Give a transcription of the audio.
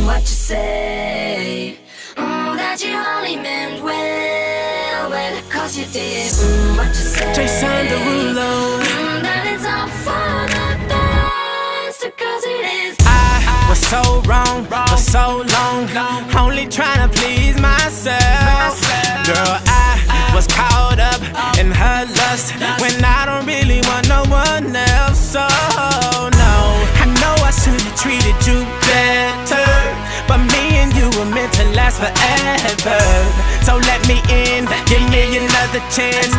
What you say? That you only meant well, cause you did. What you say? Jason Derulo. That it's all for the best, cause it is. I was so wrong for so long, only trying to please myself. Girl, I was caught up in her lust when I don't really want no one else. So no, I know I should've treated you better, but me and you were meant to last forever. So let me in, give me another chance.